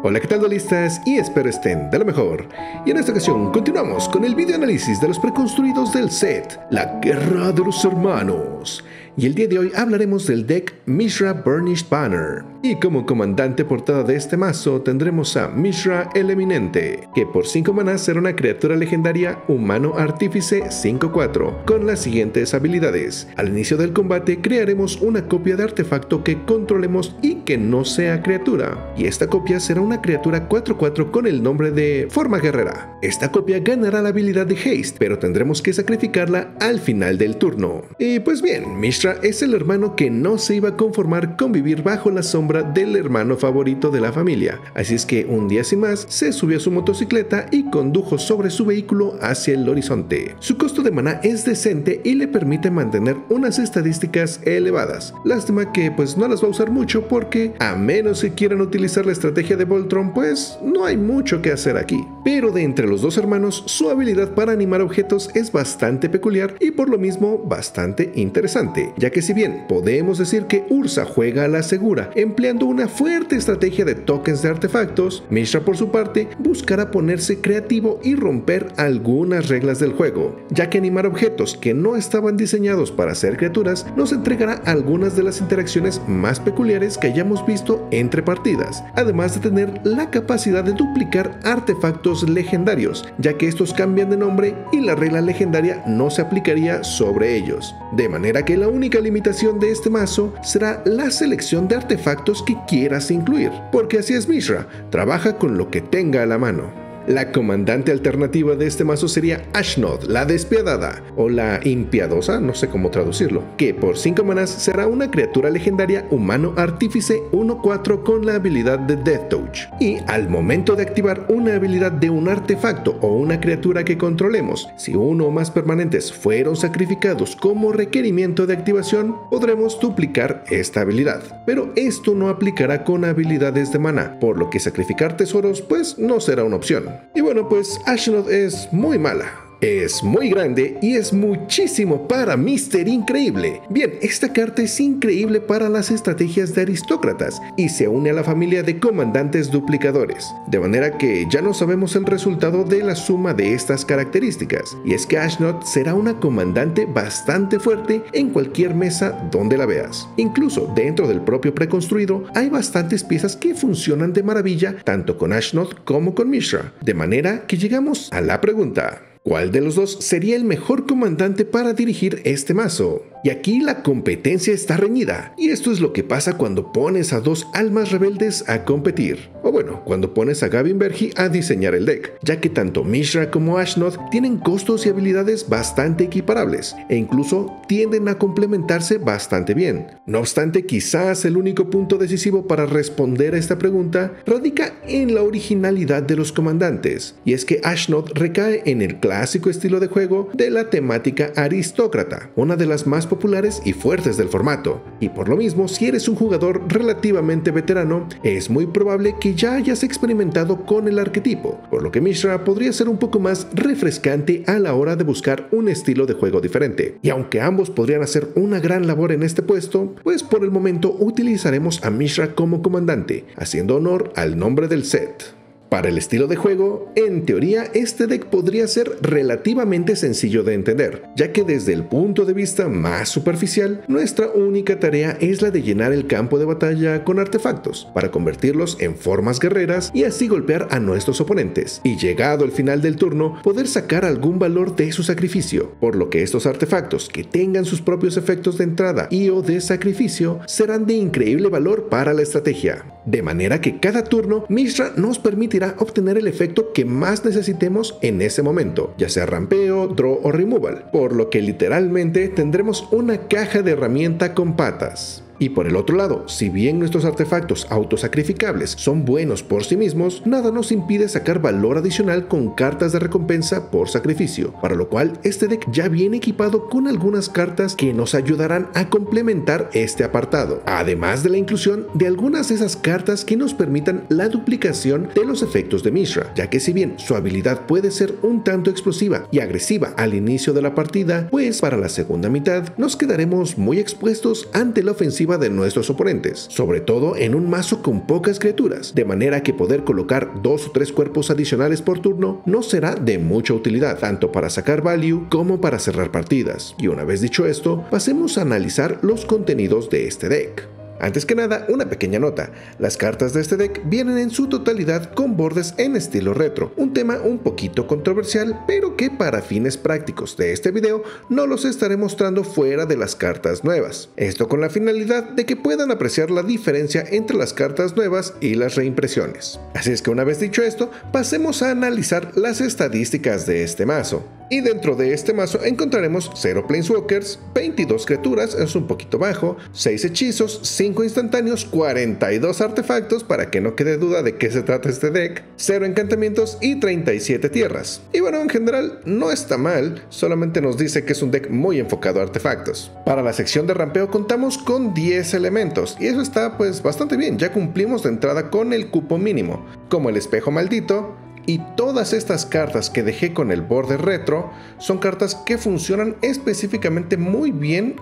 Hola, ¿qué tal, duelistas? Y espero estén de lo mejor. Y en esta ocasión continuamos con el video análisis de los preconstruidos del set La Guerra de los Hermanos. Y el día de hoy hablaremos del deck Mishra Burnished Banner. Y como comandante portada de este mazo tendremos a Mishra el Eminente, que por 5 manas será una criatura legendaria humano artífice 5/4, con las siguientes habilidades. Al inicio del combate crearemos una copia de artefacto que controlemos y que no sea criatura. Y esta copia será una criatura 4/4 con el nombre de Forma Guerrera. Esta copia ganará la habilidad de Haste, pero tendremos que sacrificarla al final del turno. Y pues bien, Mishra es el hermano que no se iba a conformar con vivir bajo la sombra del hermano favorito de la familia, así es que un día sin más se subió a su motocicleta y condujo sobre su vehículo hacia el horizonte. Su costo de maná es decente y le permite mantener unas estadísticas elevadas. Lástima que pues no las va a usar mucho porque a menos que quieran utilizar la estrategia de Voltron, pues no hay mucho que hacer aquí. Pero de entre los dos hermanos, su habilidad para animar objetos es bastante peculiar y por lo mismo bastante interesante, ya que si bien podemos decir que Ursa juega a la segura empleando una fuerte estrategia de tokens de artefactos, Mishra por su parte buscará ponerse creativo y romper algunas reglas del juego, ya que animar objetos que no estaban diseñados para ser criaturas nos entregará algunas de las interacciones más peculiares que hayamos visto entre partidas, además de tener la capacidad de duplicar artefactos legendarios, ya que estos cambian de nombre y la regla legendaria no se aplicaría sobre ellos, de manera que la única limitación de este mazo será la selección de artefactos que quieras incluir, porque así es Mishra, trabaja con lo que tenga a la mano. La comandante alternativa de este mazo sería Ashnod, la Despiadada, o la Impiadosa, no sé cómo traducirlo, que por 5 manas será una criatura legendaria humano artífice 1/4 con la habilidad de Death Touch. Y al momento de activar una habilidad de un artefacto o una criatura que controlemos, si uno o más permanentes fueron sacrificados como requerimiento de activación, podremos duplicar esta habilidad. Pero esto no aplicará con habilidades de maná, por lo que sacrificar tesoros pues no será una opción. Y bueno, pues Ashnod es muy mala. Es muy grande y es muchísimo para Mr. Increíble. Bien, esta carta es increíble para las estrategias de aristócratas y se une a la familia de comandantes duplicadores, de manera que ya no sabemos el resultado de la suma de estas características, y es que Ashnod será una comandante bastante fuerte en cualquier mesa donde la veas. Incluso dentro del propio preconstruido hay bastantes piezas que funcionan de maravilla tanto con Ashnod como con Mishra, de manera que llegamos a la pregunta: ¿cuál de los dos sería el mejor comandante para dirigir este mazo? Y aquí la competencia está reñida, y esto es lo que pasa cuando pones a dos almas rebeldes a competir, o bueno, cuando pones a Gavin Verhey a diseñar el deck, ya que tanto Mishra como Ashnod tienen costos y habilidades bastante equiparables, e incluso tienden a complementarse bastante bien. No obstante, quizás el único punto decisivo para responder a esta pregunta radica en la originalidad de los comandantes, y es que Ashnod recae en el clásico estilo de juego de la temática aristócrata, una de las más populares y fuertes del formato, y por lo mismo, si eres un jugador relativamente veterano, es muy probable que ya hayas experimentado con el arquetipo, por lo que Mishra podría ser un poco más refrescante a la hora de buscar un estilo de juego diferente. Y aunque ambos podrían hacer una gran labor en este puesto, pues por el momento utilizaremos a Mishra como comandante, haciendo honor al nombre del set. Para el estilo de juego, en teoría este deck podría ser relativamente sencillo de entender, ya que desde el punto de vista más superficial, nuestra única tarea es la de llenar el campo de batalla con artefactos, para convertirlos en formas guerreras y así golpear a nuestros oponentes, y llegado el final del turno, poder sacar algún valor de su sacrificio, por lo que estos artefactos que tengan sus propios efectos de entrada y o de sacrificio serán de increíble valor para la estrategia. De manera que cada turno, Mishra nos permitirá obtener el efecto que más necesitemos en ese momento, ya sea rampeo, draw o removal, por lo que literalmente tendremos una caja de herramienta con patas. Y por el otro lado, si bien nuestros artefactos autosacrificables son buenos por sí mismos, nada nos impide sacar valor adicional con cartas de recompensa por sacrificio, para lo cual este deck ya viene equipado con algunas cartas que nos ayudarán a complementar este apartado, además de la inclusión de algunas de esas cartas que nos permitan la duplicación de los efectos de Mishra, ya que si bien su habilidad puede ser un tanto explosiva y agresiva al inicio de la partida, pues para la segunda mitad nos quedaremos muy expuestos ante la ofensiva defensiva de nuestros oponentes, sobre todo en un mazo con pocas criaturas, de manera que poder colocar 2 o 3 cuerpos adicionales por turno no será de mucha utilidad, tanto para sacar value como para cerrar partidas. Y una vez dicho esto, pasemos a analizar los contenidos de este deck. Antes que nada, una pequeña nota, las cartas de este deck vienen en su totalidad con bordes en estilo retro, un tema un poquito controversial, pero que para fines prácticos de este video no los estaré mostrando fuera de las cartas nuevas. Esto con la finalidad de que puedan apreciar la diferencia entre las cartas nuevas y las reimpresiones. Así es que una vez dicho esto, pasemos a analizar las estadísticas de este mazo. Y dentro de este mazo encontraremos 0 Planeswalkers, 22 criaturas, es un poquito bajo, 6 hechizos, 5 instantáneos, 42 artefactos, para que no quede duda de qué se trata este deck, 0 encantamientos y 37 tierras. Y bueno, en general no está mal, solamente nos dice que es un deck muy enfocado a artefactos. Para la sección de rampeo contamos con 10 elementos, y eso está pues bastante bien, ya cumplimos de entrada con el cupo mínimo, como el espejo maldito. Y todas estas cartas que dejé con el borde retro son cartas que funcionan específicamente muy bien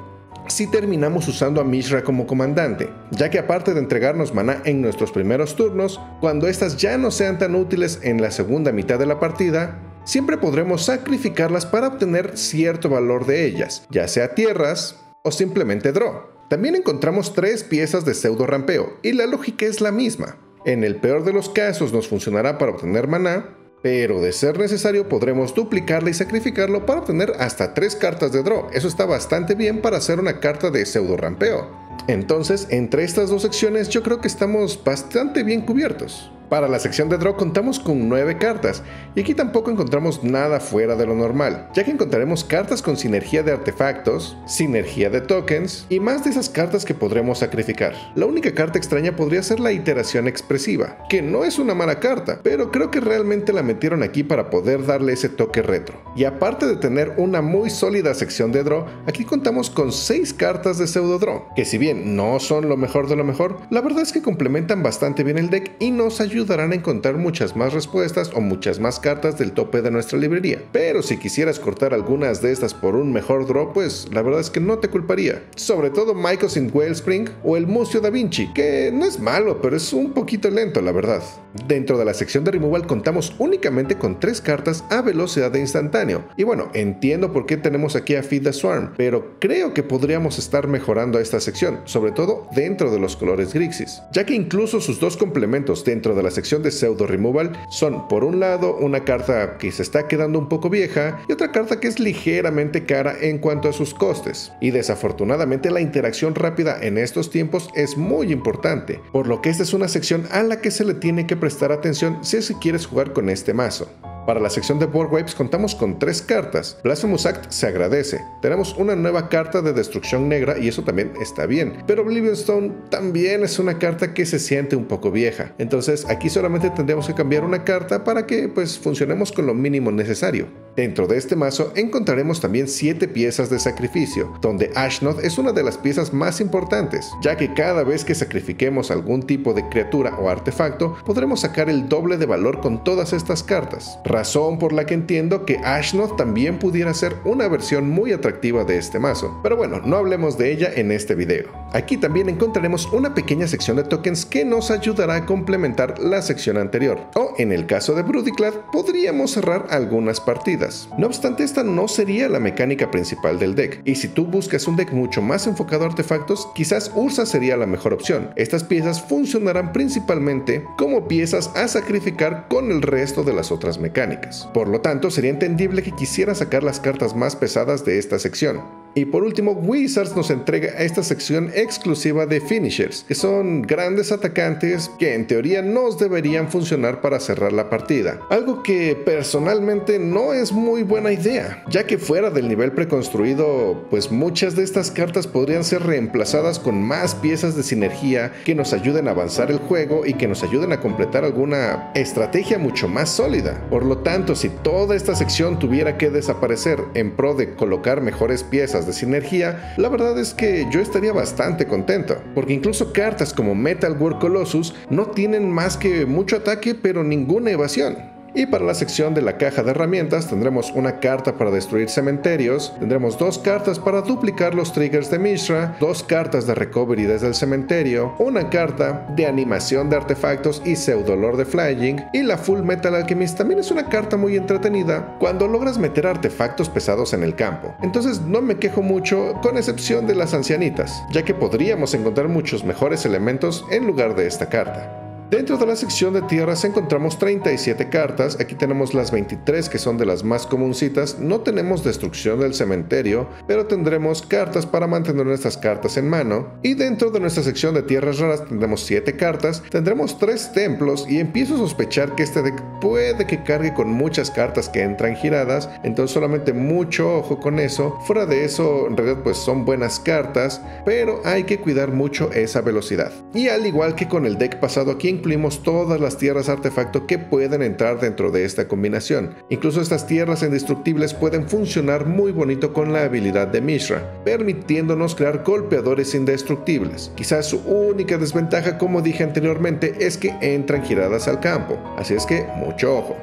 si terminamos usando a Mishra como comandante, ya que aparte de entregarnos maná en nuestros primeros turnos, cuando estas ya no sean tan útiles en la segunda mitad de la partida, siempre podremos sacrificarlas para obtener cierto valor de ellas, ya sea tierras o simplemente draw. También encontramos 3 piezas de pseudo rampeo, y la lógica es la misma. En el peor de los casos nos funcionará para obtener maná, pero de ser necesario podremos duplicarla y sacrificarlo para obtener hasta 3 cartas de draw. Eso está bastante bien para hacer una carta de pseudo rampeo. Entonces, entre estas dos secciones yo creo que estamos bastante bien cubiertos. Para la sección de draw contamos con 9 cartas, y aquí tampoco encontramos nada fuera de lo normal, ya que encontraremos cartas con sinergia de artefactos, sinergia de tokens, y más de esas cartas que podremos sacrificar. La única carta extraña podría ser la iteración expresiva, que no es una mala carta, pero creo que realmente la metieron aquí para poder darle ese toque retro. Y aparte de tener una muy sólida sección de draw, aquí contamos con 6 cartas de pseudo draw, que si bien no son lo mejor de lo mejor, la verdad es que complementan bastante bien el deck y nos ayudarán a encontrar muchas más respuestas o muchas más cartas del tope de nuestra librería. Pero si quisieras cortar algunas de estas por un mejor draw, pues la verdad es que no te culparía. Sobre todo Mycosynth Wellspring o el Muzio Da Vinci, que no es malo, pero es un poquito lento la verdad. Dentro de la sección de removal contamos únicamente con 3 cartas a velocidad de instantáneo. Y bueno, entiendo por qué tenemos aquí a Feed the Swarm, pero creo que podríamos estar mejorando esta sección, sobre todo dentro de los colores Grixis, ya que incluso sus 2 complementos dentro de la sección de pseudo removal son, por un lado, una carta que se está quedando un poco vieja y otra carta que es ligeramente cara en cuanto a sus costes. Y desafortunadamente la interacción rápida en estos tiempos es muy importante, por lo que esta es una sección a la que se le tiene que prestar atención si es que quieres jugar con este mazo. Para la sección de Board Wipes contamos con 3 cartas. Blasphemous Act se agradece. Tenemos una nueva carta de destrucción negra y eso también está bien. Pero Oblivion Stone también es una carta que se siente un poco vieja. Entonces aquí solamente tendremos que cambiar una carta para que pues funcionemos con lo mínimo necesario. Dentro de este mazo encontraremos también 7 piezas de sacrificio, donde Ashnod es una de las piezas más importantes, ya que cada vez que sacrifiquemos algún tipo de criatura o artefacto, podremos sacar el doble de valor con todas estas cartas. Razón por la que entiendo que Ashnod también pudiera ser una versión muy atractiva de este mazo, pero bueno, no hablemos de ella en este video. Aquí también encontraremos una pequeña sección de tokens que nos ayudará a complementar la sección anterior, o en el caso de Brudiclad podríamos cerrar algunas partidas. No obstante, esta no sería la mecánica principal del deck, y si tú buscas un deck mucho más enfocado a artefactos, quizás Ursa sería la mejor opción. Estas piezas funcionarán principalmente como piezas a sacrificar con el resto de las otras mecánicas. Por lo tanto, sería entendible que quisiera sacar las cartas más pesadas de esta sección. Y por último, Wizards nos entrega esta sección exclusiva de Finishers, que son grandes atacantes que en teoría nos deberían funcionar para cerrar la partida. Algo que personalmente no es muy buena idea, ya que fuera del nivel preconstruido, pues muchas de estas cartas podrían ser reemplazadas con más piezas de sinergia que nos ayuden a avanzar el juego y que nos ayuden a completar alguna estrategia mucho más sólida. Por lo tanto, si toda esta sección tuviera que desaparecer en pro de colocar mejores piezas de sinergia, la verdad es que yo estaría bastante contento, porque incluso cartas como Metal War Colossus no tienen más que mucho ataque pero ninguna evasión. Y para la sección de la caja de herramientas tendremos una carta para destruir cementerios, tendremos 2 cartas para duplicar los triggers de Mishra, 2 cartas de recovery desde el cementerio, una carta de animación de artefactos y pseudolore de flying, y la Full Metal Alchemist también es una carta muy entretenida cuando logras meter artefactos pesados en el campo. Entonces no me quejo mucho, con excepción de las ancianitas, ya que podríamos encontrar muchos mejores elementos en lugar de esta carta. Dentro de la sección de tierras encontramos 37 cartas, aquí tenemos las 23 que son de las más comuncitas, no tenemos destrucción del cementerio, pero tendremos cartas para mantener nuestras cartas en mano, y dentro de nuestra sección de tierras raras tendremos 7 cartas, tendremos 3 templos y empiezo a sospechar que este deck puede que cargue con muchas cartas que entran giradas, entonces solamente mucho ojo con eso. Fuera de eso, en realidad pues son buenas cartas, pero hay que cuidar mucho esa velocidad. Y al igual que con el deck pasado, aquí incluimos todas las tierras artefacto que pueden entrar dentro de esta combinación. Incluso estas tierras indestructibles pueden funcionar muy bonito con la habilidad de Mishra, permitiéndonos crear golpeadores indestructibles. Quizás su única desventaja, como dije anteriormente, es que entran giradas al campo, así es que mucho ojo.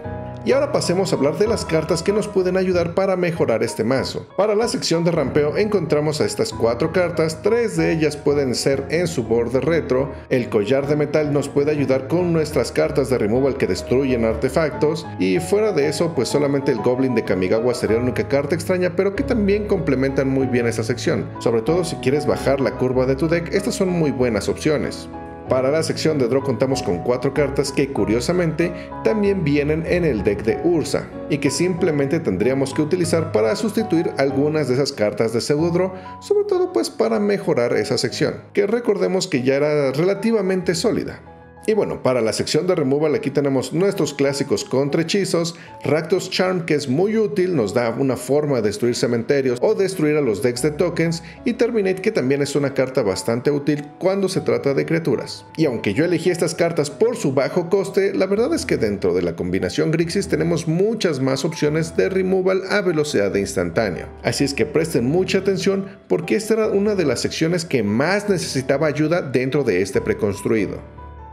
Y ahora pasemos a hablar de las cartas que nos pueden ayudar para mejorar este mazo. Para la sección de rampeo encontramos a estas 4 cartas, 3 de ellas pueden ser en su borde retro. El collar de metal nos puede ayudar con nuestras cartas de removal que destruyen artefactos, y fuera de eso pues solamente el Goblin de Kamigawa sería la única carta extraña, pero que también complementan muy bien esta sección. Sobre todo si quieres bajar la curva de tu deck, estas son muy buenas opciones. Para la sección de draw contamos con 4 cartas que curiosamente también vienen en el deck de Ursa y que simplemente tendríamos que utilizar para sustituir algunas de esas cartas de pseudo draw, sobre todo pues para mejorar esa sección, que recordemos que ya era relativamente sólida. Y bueno, para la sección de removal aquí tenemos nuestros clásicos contrahechizos, Rakdos Charm, que es muy útil, nos da una forma de destruir cementerios o destruir a los decks de tokens, y Terminate, que también es una carta bastante útil cuando se trata de criaturas. Y aunque yo elegí estas cartas por su bajo coste, la verdad es que dentro de la combinación Grixis tenemos muchas más opciones de removal a velocidad de instantáneo. Así es que presten mucha atención porque esta era una de las secciones que más necesitaba ayuda dentro de este preconstruido.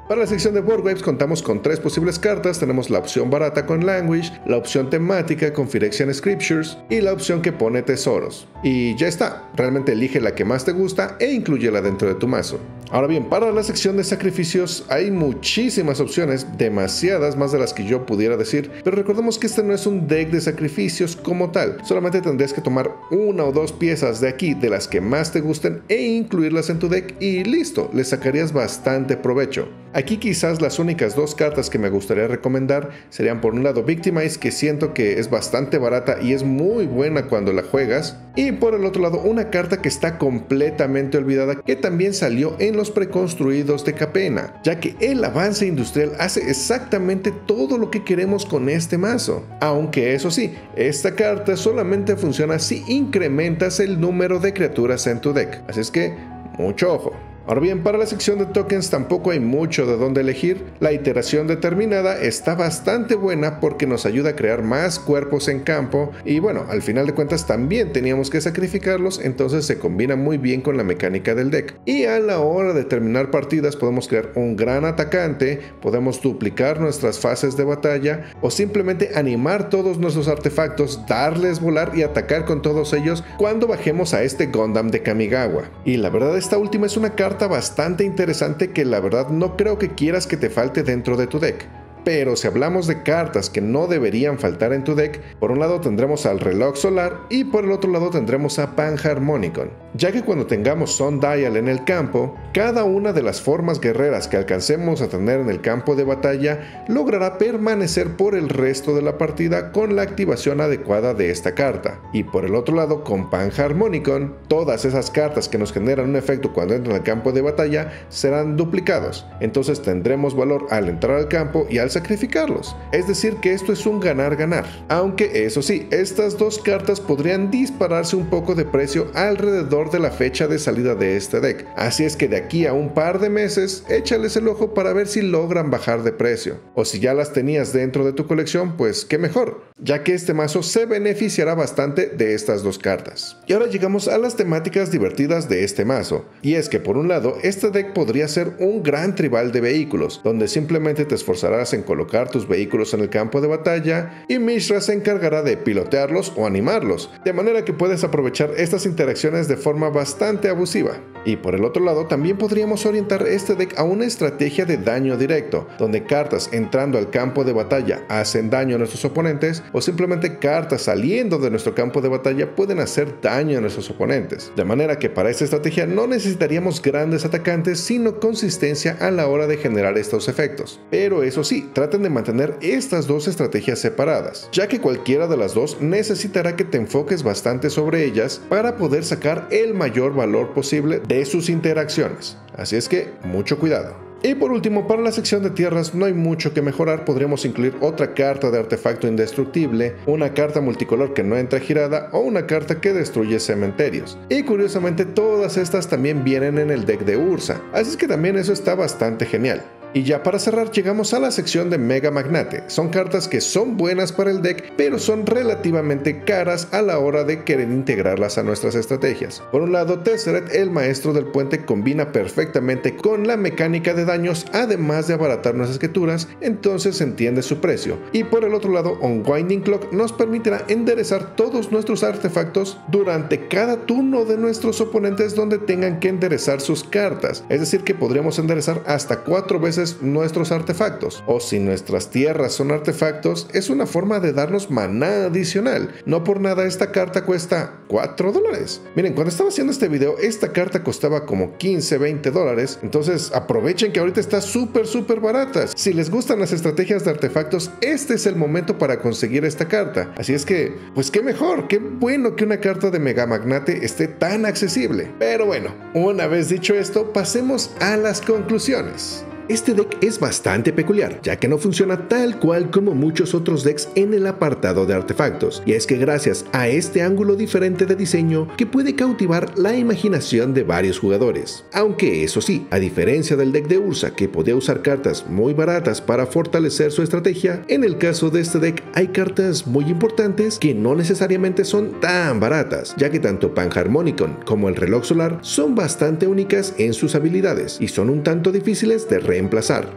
Para la sección de Board Waves contamos con 3 posibles cartas, tenemos la opción barata con Languish, la opción temática con Phyrexian Scriptures y la opción que pone tesoros. Y ya está, realmente elige la que más te gusta e inclúyela dentro de tu mazo. Ahora bien, para la sección de sacrificios hay muchísimas opciones, demasiadas más de las que yo pudiera decir, pero recordemos que este no es un deck de sacrificios como tal, solamente tendrías que tomar 1 o 2 piezas de aquí de las que más te gusten e incluirlas en tu deck y listo, le sacarías bastante provecho. Aquí quizás las únicas 2 cartas que me gustaría recomendar serían por un lado Victimize, que siento que es bastante barata y es muy buena cuando la juegas, y por el otro lado una carta que está completamente olvidada que también salió en los preconstruidos de Capenna, ya que el avance industrial hace exactamente todo lo que queremos con este mazo, aunque eso sí, esta carta solamente funciona si incrementas el número de criaturas en tu deck, así es que mucho ojo. Ahora bien, para la sección de tokens tampoco hay mucho de dónde elegir. La iteración determinada está bastante buena porque nos ayuda a crear más cuerpos en campo y bueno, al final de cuentas también teníamos que sacrificarlos, entonces se combina muy bien con la mecánica del deck. Y a la hora de terminar partidas podemos crear un gran atacante, podemos duplicar nuestras fases de batalla o simplemente animar todos nuestros artefactos, darles volar y atacar con todos ellos cuando bajemos a este Gundam de Kamigawa. Y la verdad, esta última es una carta bastante interesante que la verdad no creo que quieras que te falte dentro de tu deck. Pero si hablamos de cartas que no deberían faltar en tu deck, por un lado tendremos al reloj solar y por el otro lado tendremos a Panharmonicon, ya que cuando tengamos Sundial en el campo, cada una de las formas guerreras que alcancemos a tener en el campo de batalla logrará permanecer por el resto de la partida con la activación adecuada de esta carta. Y por el otro lado, con Panharmonicon, todas esas cartas que nos generan un efecto cuando entran al campo de batalla serán duplicados, entonces tendremos valor al entrar al campo y al sacrificarlos. Es decir que esto es un ganar-ganar. Aunque eso sí, estas 2 cartas podrían dispararse un poco de precio alrededor de la fecha de salida de este deck. Así es que de aquí a un par de meses, échales el ojo para ver si logran bajar de precio. O si ya las tenías dentro de tu colección, pues qué mejor. ya que este mazo se beneficiará bastante de estas dos cartas. Y ahora llegamos a las temáticas divertidas de este mazo, y es que por un lado este deck podría ser un gran tribal de vehículos, donde simplemente te esforzarás en colocar tus vehículos en el campo de batalla y Mishra se encargará de pilotearlos o animarlos, de manera que puedes aprovechar estas interacciones de forma bastante abusiva. Y por el otro lado también podríamos orientar este deck a una estrategia de daño directo, donde cartas entrando al campo de batalla hacen daño a nuestros oponentes, o simplemente cartas saliendo de nuestro campo de batalla pueden hacer daño a nuestros oponentes. De manera que para esta estrategia no necesitaríamos grandes atacantes, sino consistencia a la hora de generar estos efectos. Pero eso sí, traten de mantener estas dos estrategias separadas, ya que cualquiera de las dos necesitará que te enfoques bastante sobre ellas para poder sacar el mayor valor posible de sus interacciones. Así es que mucho cuidado. Y por último, para la sección de tierras no hay mucho que mejorar. Podríamos incluir otra carta de artefacto indestructible, una carta multicolor que no entra girada o una carta que destruye cementerios. Y curiosamente todas estas también vienen en el deck de Ursa, así es que también eso está bastante genial. Y ya para cerrar llegamos a la sección de Mega Magnate. Son cartas que son buenas para el deck, pero son relativamente caras a la hora de querer integrarlas a nuestras estrategias. Por un lado, Tezzeret, el maestro del puente, combina perfectamente con la mecánica de daños, además de abaratar nuestras criaturas, entonces se entiende su precio. Y por el otro lado, Unwinding Clock nos permitirá enderezar todos nuestros artefactos durante cada turno de nuestros oponentes donde tengan que enderezar sus cartas. Es decir, que podríamos enderezar hasta 4 veces nuestros artefactos, o si nuestras tierras son artefactos, es una forma de darnos maná adicional. No por nada esta carta cuesta $4. Miren, cuando estaba haciendo este video esta carta costaba como $15-20, entonces aprovechen que ahorita está súper barata. Si les gustan las estrategias de artefactos, este es el momento para conseguir esta carta. Así es que, pues qué mejor, qué bueno que una carta de Mega Magnate esté tan accesible. Pero bueno, una vez dicho esto, pasemos a las conclusiones. Este deck es bastante peculiar, ya que no funciona tal cual como muchos otros decks en el apartado de artefactos, y es que gracias a este ángulo diferente de diseño que puede cautivar la imaginación de varios jugadores. Aunque eso sí, a diferencia del deck de Ursa que podía usar cartas muy baratas para fortalecer su estrategia, en el caso de este deck hay cartas muy importantes que no necesariamente son tan baratas, ya que tanto Panharmonicon como el reloj solar son bastante únicas en sus habilidades y son un tanto difíciles de reemplazar.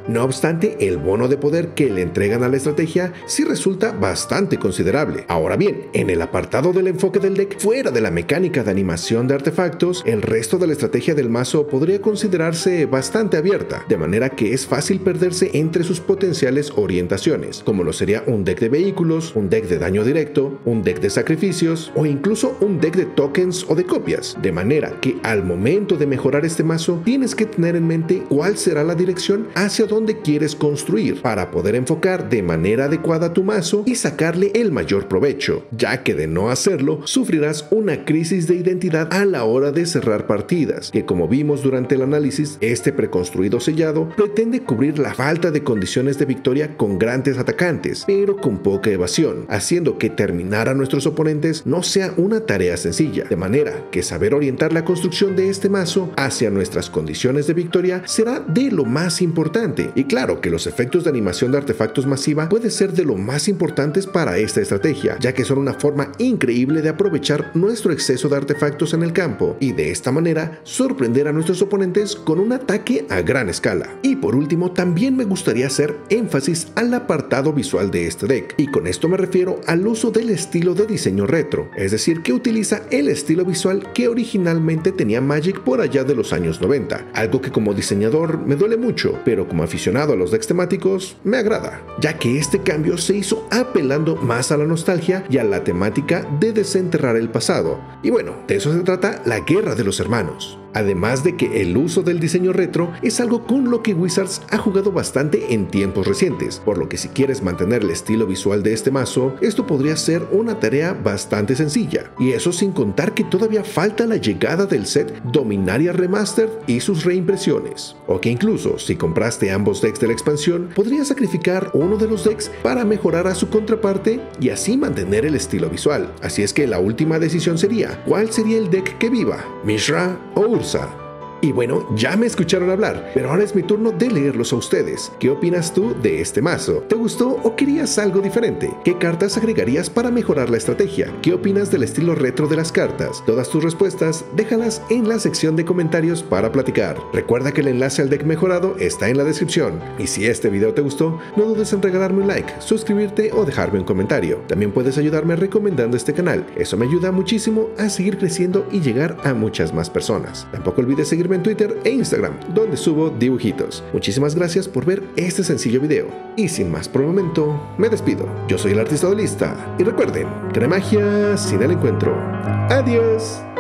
No obstante, el bono de poder que le entregan a la estrategia sí resulta bastante considerable. Ahora bien, en el apartado del enfoque del deck, fuera de la mecánica de animación de artefactos, el resto de la estrategia del mazo podría considerarse bastante abierta, de manera que es fácil perderse entre sus potenciales orientaciones, como lo sería un deck de vehículos, un deck de daño directo, un deck de sacrificios o incluso un deck de tokens o de copias, de manera que al momento de mejorar este mazo tienes que tener en mente cuál será la dirección hacia donde quieres construir para poder enfocar de manera adecuada tu mazo y sacarle el mayor provecho, ya que de no hacerlo sufrirás una crisis de identidad a la hora de cerrar partidas, que como vimos durante el análisis, este preconstruido sellado pretende cubrir la falta de condiciones de victoria con grandes atacantes, pero con poca evasión, haciendo que terminar a nuestros oponentes no sea una tarea sencilla, de manera que saber orientar la construcción de este mazo hacia nuestras condiciones de victoria será de lo más importante. Y claro que los efectos de animación de artefactos masiva puede ser de lo más importantes para esta estrategia, ya que son una forma increíble de aprovechar nuestro exceso de artefactos en el campo y de esta manera sorprender a nuestros oponentes con un ataque a gran escala. Y por último, también me gustaría hacer énfasis al apartado visual de este deck, y con esto me refiero al uso del estilo de diseño retro, es decir, que utiliza el estilo visual que originalmente tenía Magic por allá de los años 90, algo que como diseñador me duele mucho, pero como aficionado a los decks temáticos me agrada, ya que este cambio se hizo apelando más a la nostalgia y a la temática de desenterrar el pasado. Y bueno, de eso se trata la Guerra de los Hermanos. Además de que el uso del diseño retro es algo con lo que Wizards ha jugado bastante en tiempos recientes, por lo que si quieres mantener el estilo visual de este mazo, esto podría ser una tarea bastante sencilla, y eso sin contar que todavía falta la llegada del set Dominaria Remastered y sus reimpresiones, o que incluso si compraste ambos decks de la expansión, podrías sacrificar uno de los decks para mejorar a su contraparte y así mantener el estilo visual. Así es que la última decisión sería, ¿cuál sería el deck que viva? ¿Mishra o Ursa? Y bueno, ya me escucharon hablar, pero ahora es mi turno de leerlos a ustedes. ¿Qué opinas tú de este mazo? ¿Te gustó o querías algo diferente? ¿Qué cartas agregarías para mejorar la estrategia? ¿Qué opinas del estilo retro de las cartas? Todas tus respuestas, déjalas en la sección de comentarios para platicar. Recuerda que el enlace al deck mejorado está en la descripción. Y si este video te gustó, no dudes en regalarme un like, suscribirte o dejarme un comentario. También puedes ayudarme recomendando este canal. Eso me ayuda muchísimo a seguir creciendo y llegar a muchas más personas. Tampoco olvides seguirme en Twitter e Instagram, donde subo dibujitos. Muchísimas gracias por ver este sencillo video. Y sin más por el momento, me despido. Yo soy el artista duelista y recuerden que no hay magia sin el encuentro. Adiós.